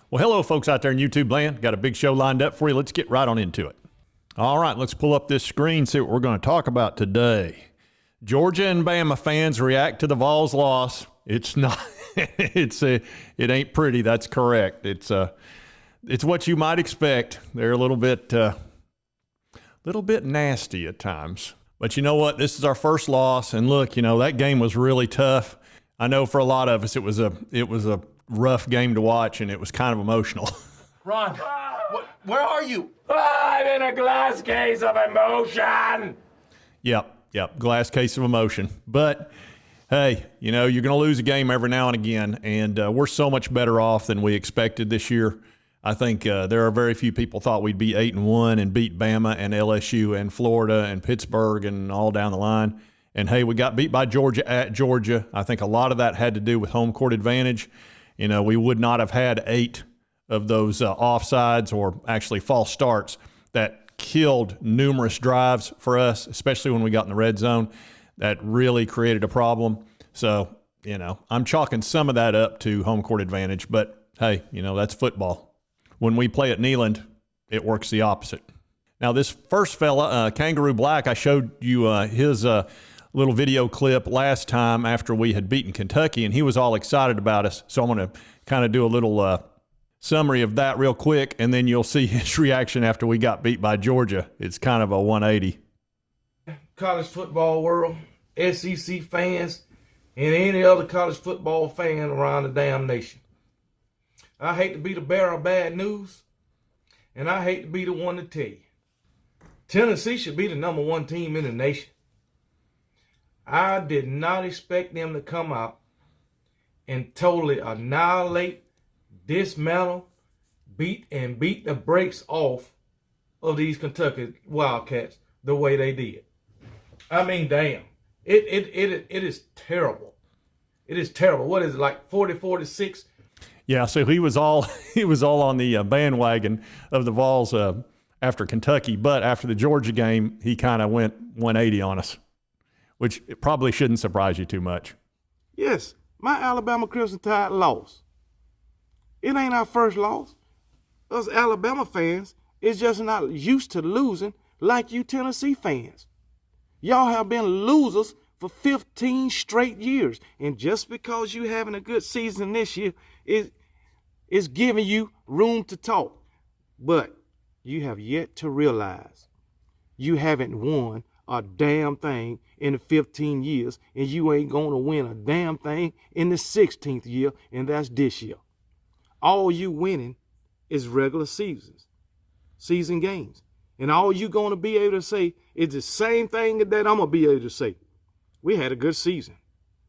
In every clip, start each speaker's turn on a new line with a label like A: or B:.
A: Well, hello, folks out there in YouTube land. Got a big show lined up for you. Let's get right on into it. All right, let's pull up this screen, see what we're going to talk about today. Georgia and Bama fans react to the Vols loss. It's not, it ain't pretty. That's correct. It's what you might expect. They're a little bit nasty at times. But you know what? This is our first loss, and look, you know that game was really tough. I know for a lot of us, it was a rough game to watch, and it was kind of emotional.
B: Ron, where are you?
C: I'm in a glass case of emotion.
A: Yep, glass case of emotion. But hey, you know, you're going to lose a game every now and again, and we're so much better off than we expected this year. I think there are very few people thought we'd be 8-1 and beat Bama and LSU and Florida and Pittsburgh and all down the line. And hey, we got beat by Georgia at Georgia. I think a lot of that had to do with home court advantage. You know, we would not have had 8 of those offsides or actually false starts that killed numerous drives for us, especially when we got in the red zone. That really created a problem. So, you know, I'm chalking some of that up to home court advantage. But hey, you know, that's football. When we play at Neyland, it works the opposite. Now, this first fella, Kangaroo Black, I showed you his little video clip last time after we had beaten Kentucky, and he was all excited about us. So I'm going to kind of do a little summary of that real quick, and then you'll see his reaction after we got beat by Georgia. It's kind of a 180.
B: College football world, SEC fans, and any other college football fan around the damn nation. I hate to be the bearer of bad news, and I hate to be the one to tell you. Tennessee should be the #1 team in the nation. I did not expect them to come out and totally annihilate, dismantle, beat the brakes off of these Kentucky Wildcats the way they did. I mean, damn. It is terrible. It is terrible. What is it, like 40-46?
A: Yeah, so he was all on the bandwagon of the Vols after Kentucky, but after the Georgia game, he kind of went 180 on us, which it probably shouldn't surprise you too much.
B: Yes, my Alabama Crimson Tide lost. It ain't our first loss. Us Alabama fans is just not used to losing like you Tennessee fans. Y'all have been losers for 15 straight years, and just because you having a good season this year is giving you room to talk. But you have yet to realize you haven't won a damn thing in the 15 years, and you ain't going to win a damn thing in the 16th year, and that's this year. All you winning is regular season games. And all you going to be able to say is the same thing that I'm going to be able to say. We had a good season.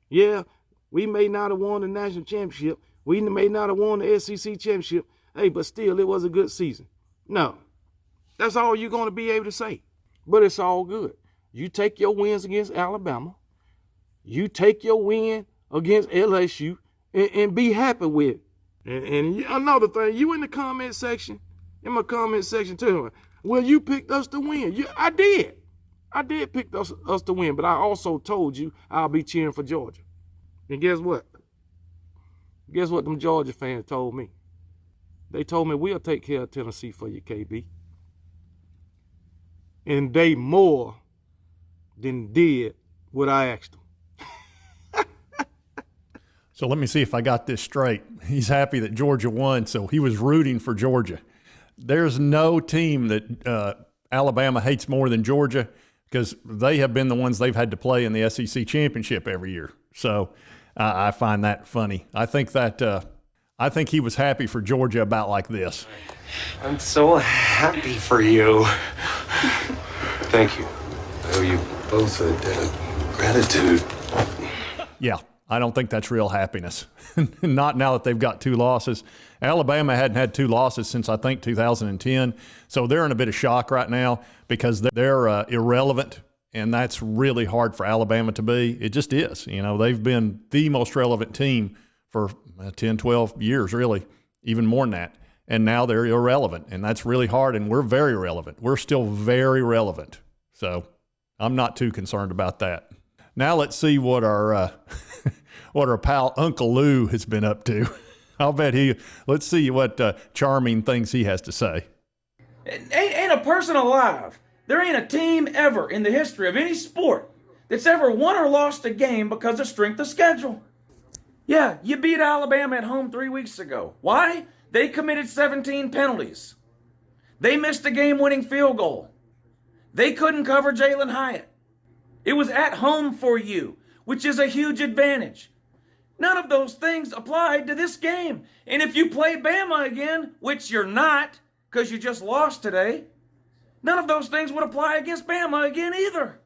B: Yeah, we may not have won the national championship. We may not have won the SEC championship. Hey, but still, it was a good season. No, that's all you're going to be able to say. But it's all good. You take your wins against Alabama. You take your win against LSU and be happy with it. And another thing, you in the comment section, in my comment section too, well, you picked us to win. I did. I did pick us to win, but I also told you I'll be cheering for Georgia. And guess what? Guess what them Georgia fans told me? They told me we'll take care of Tennessee for you, KB. And they more than did what I asked them.
A: So let me see if I got this straight. He's happy that Georgia won, so he was rooting for Georgia. There's no team that Alabama hates more than Georgia because they have been the ones they've had to play in the SEC championship every year. So I find that funny. I think he was happy for Georgia about like this.
C: I'm so happy for you. Thank you. I owe you both a debt of gratitude.
A: Yeah, I don't think that's real happirness. Not now that they've got 2 losses. Alabama hadn't had 2 losses since, I think, 2010. So they're in a bit of shock right now because they're irrelevant, and that's really hard for Alabama to be. It just is. You know, they've been the most relevant team for 10, 12 years, really, even more than that. And now they're irrelevant, and that's really hard, and we're very relevant. We're still very relevant. So I'm not too concerned about that. Now let's see what our pal Uncle Lou has been up to. I'll bet let's see what charming things he has to say.
D: Ain't a person alive. There ain't a team ever in the history of any sport that's ever won or lost a game because of strength of schedule. Yeah, you beat Alabama at home 3 weeks ago. Why? They committed 17 penalties. They missed a game-winning field goal. They couldn't cover Jalen Hyatt. It was at home for you, which is a huge advantage. None of those things applied to this game. And if you play Bama again, which you're not, because you just lost today, none of those things would apply against Bama again either.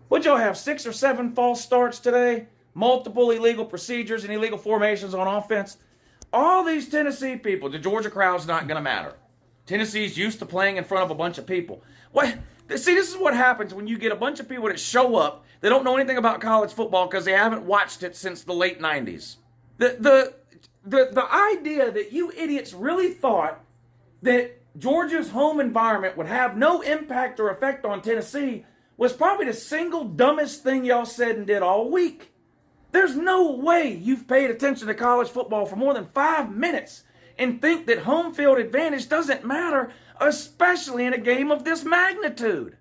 D: Would y'all have 6 or 7 false starts today? Multiple illegal procedures and illegal formations on offense? All these Tennessee people, the Georgia crowd's not going to matter. Tennessee's used to playing in front of a bunch of people. What? See, this is what happens when you get a bunch of people that show up. They don't know anything about college football because they haven't watched it since the late 90s. The idea that you idiots really thought that Georgia's home environment would have no impact or effect on Tennessee was probably the single dumbest thing y'all said and did all week. There's no way you've paid attention to college football for more than 5 minutes and think that home field advantage doesn't matter, especially in a game of this magnitude.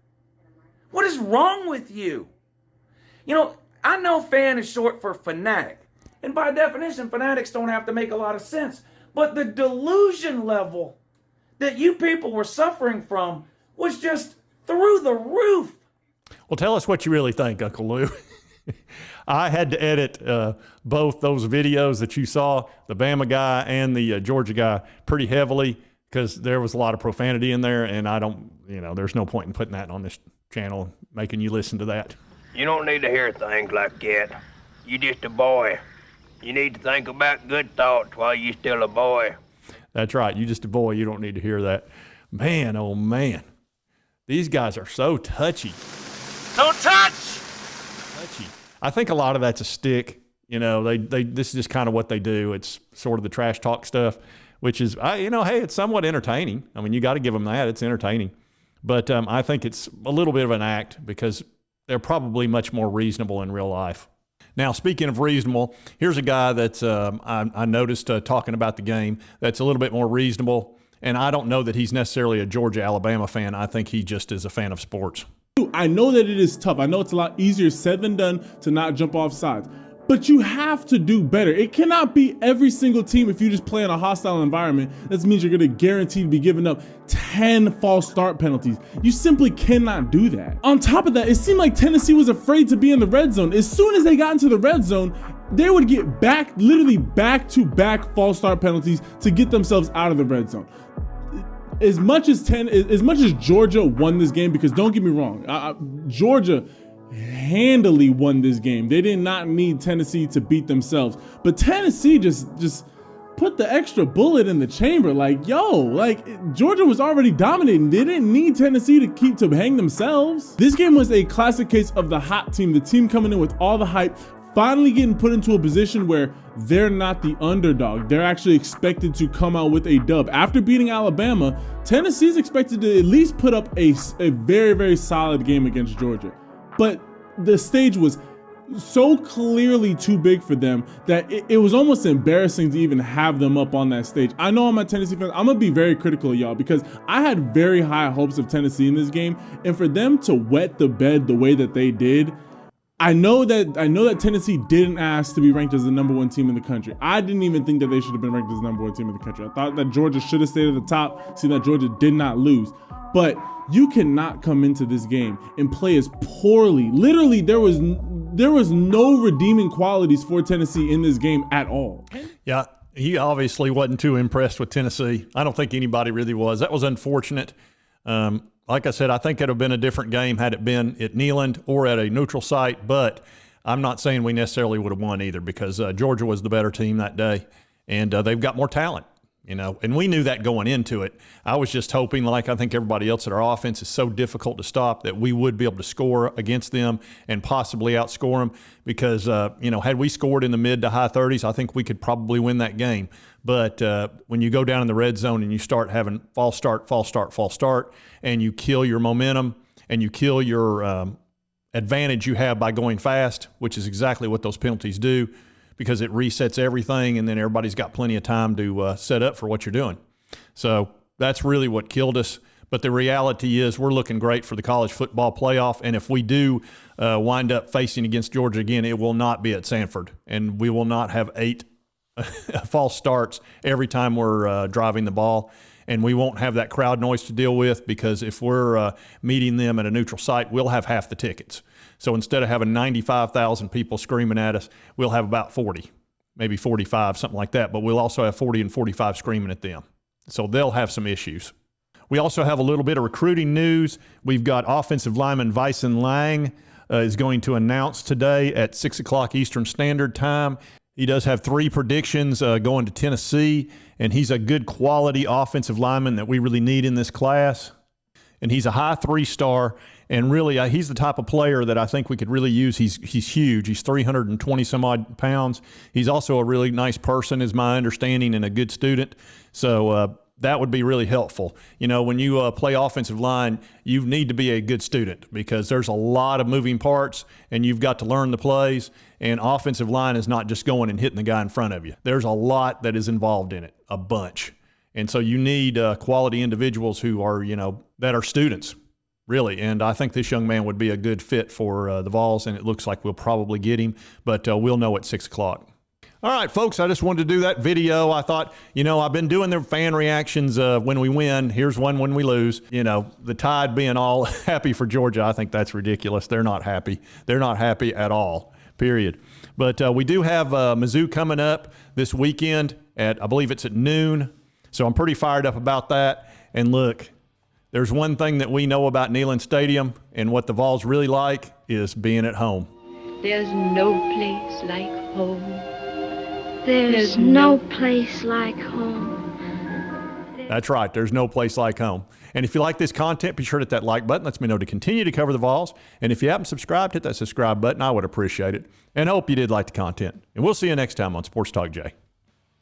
D: What is wrong with you? You know, I know fan is short for fanatic. And by definition, fanatics don't have to make a lot of sense. But the delusion level that you people were suffering from was just through the roof.
A: Well, tell us what you really think, Uncle Lou. I had to edit both those videos that you saw, the Bama guy and the Georgia guy, pretty heavily because there was a lot of profanity in there, and I don't, there's no point in putting that on this channel, making you listen to that.
E: You don't need to hear things like that. You just a boy. You need to think about good thoughts while you still a boy.
A: That's right. You just a boy. You don't need to hear that. Man, oh man. These guys are so touchy.
E: Don't touch!
A: Touchy. I think a lot of that's a stick. This is just kind of what they do. It's sort of the trash talk stuff, which is, hey, it's somewhat entertaining. I mean, you got to give them that. It's entertaining. But I think it's a little bit of an act because they're probably much more reasonable in real life. Now, speaking of reasonable, here's a guy that I noticed talking about the game that's a little bit more reasonable. And I don't know that he's necessarily a Georgia-Alabama fan. I think he just is a fan of sports.
F: I know that it is tough. I know it's a lot easier said than done to not jump off sides. But you have to do better. It cannot be every single team if you just play in a hostile environment. That means you're going to guarantee to be giving up 10 false start penalties. You simply cannot do that. On top of that, it seemed like Tennessee was afraid to be in the red zone. As soon as they got into the red zone, they would get literally back-to-back false start penalties to get themselves out of the red zone. As much as Georgia won this game, because don't get me wrong, Georgia handily won this game. They did not need Tennessee to beat themselves, but Tennessee just put the extra bullet in the chamber. Georgia was already dominating. They didn't need Tennessee to hang themselves. This game was a classic case of the hot team, the team coming in with all the hype, finally getting put into a position where they're not the underdog. They're actually expected to come out with a dub. After beating Alabama, Tennessee's expected to at least put up a very, very solid game against Georgia. But the stage was so clearly too big for them that it was almost embarrassing to even have them up on that stage. I know I'm a Tennessee fan. I'm gonna be very critical of y'all because I had very high hopes of Tennessee in this game, and for them to wet the bed the way that they did, I know that Tennessee didn't ask to be ranked as the #1 team in the country. I didn't even think that they should have been ranked as the #1 team in the country. I thought that Georgia should have stayed at the top, seeing that Georgia did not lose. But you cannot come into this game and play as poorly. Literally, there was no redeeming qualities for Tennessee in this game at all.
A: Yeah, he obviously wasn't too impressed with Tennessee. I don't think anybody really was. That was unfortunate. Like I said, I think it would have been a different game had it been at Neyland or at a neutral site, but I'm not saying we necessarily would have won either because Georgia was the better team that day, and they've got more talent. And we knew that going into it. I was just hoping, like I think everybody else, that our offense is so difficult to stop that we would be able to score against them and possibly outscore them because, had we scored in the mid to high 30s, I think we could probably win that game. But when you go down in the red zone and you start having false start, and you kill your momentum and you kill your advantage you have by going fast, which is exactly what those penalties do, because it resets everything, and then everybody's got plenty of time to set up for what you're doing. So that's really what killed us. But the reality is we're looking great for the college football playoff, and if we do wind up facing against Georgia again, it will not be at Sanford, and we will not have 8 false starts every time we're driving the ball. And we won't have that crowd noise to deal with, because if we're meeting them at a neutral site, we'll have half the tickets. So instead of having 95,000 people screaming at us, we'll have about 40, maybe 45, something like that. But we'll also have 40 and 45 screaming at them. So they'll have some issues. We also have a little bit of recruiting news. We've got offensive lineman Vyson Lang is going to announce today at 6 o'clock Eastern Standard Time. He does have 3 predictions going to Tennessee, and he's a good quality offensive lineman that we really need in this class. And he's a high 3-star, and really he's the type of player that I think we could really use. He's huge. He's 320 some odd pounds. He's also a really nice person, is my understanding, and a good student. So that would be really helpful. You know, when you play offensive line, you need to be a good student, because there's a lot of moving parts and you've got to learn the plays. And offensive line is not just going and hitting the guy in front of you. There's a lot that is involved in it, a bunch. And so you need quality individuals who are, you know, that are students, really. And I think this young man would be a good fit for the Vols, and it looks like we'll probably get him, but we'll know at 6 o'clock. All right, folks, I just wanted to do that video. I thought, you know, I've been doing the fan reactions when we win. Here's one when we lose. You know, the Tide being all happy for Georgia, I think that's ridiculous. They're not happy. They're not happy at all, period. But we do have Mizzou coming up this weekend at, I believe it's at noon. So I'm pretty fired up about that. And look, there's one thing that we know about Neyland Stadium, and what the Vols really like is being at home.
G: There's no place like home.
H: There's no place like home.
A: That's right. There's no place like home. And if you like this content, be sure to hit that like button. Lets me know to continue to cover the Vols. And if you haven't subscribed, hit that subscribe button. I would appreciate it. And I hope you did like the content. And we'll see you next time on Sports Talk Jay.